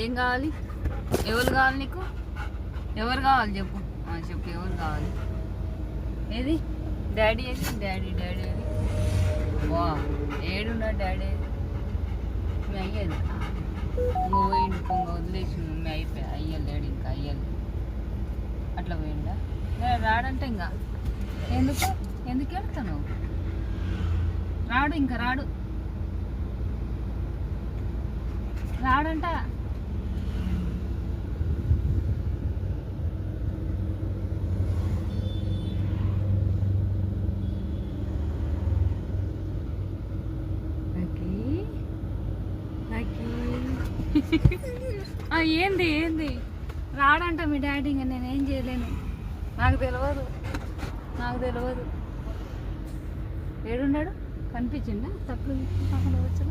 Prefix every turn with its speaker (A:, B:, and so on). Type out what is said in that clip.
A: ఏం కావాలి? ఎవరు కావాలి నీకు? ఎవరు కావాలి చెప్పు. చెప్పు ఎవరు కావాలి? ఏది డాడీ? ఏది డాడీ? డాడీ ఏది? వా ఏడున్నా డాడీ? మీ అయ్యేది నువ్వు పోయిండు పొంగ వదిలేసి మమ్మీ అయిపోయా. అయ్యలేడు ఇంకా అయ్యలు అట్లా పోయిండా? రాడంటే ఇంకా ఎందుకు వెళ్తాను? రాడు ఇంకా రాడంట. ఏంది రాడంట మీ డాడీ. ఇంకా నేనేం చేయలేను. నాకు తెలియదు. ఏడున్నాడు? కనిపించిందా? తప్పుడు పక్కన వచ్చా?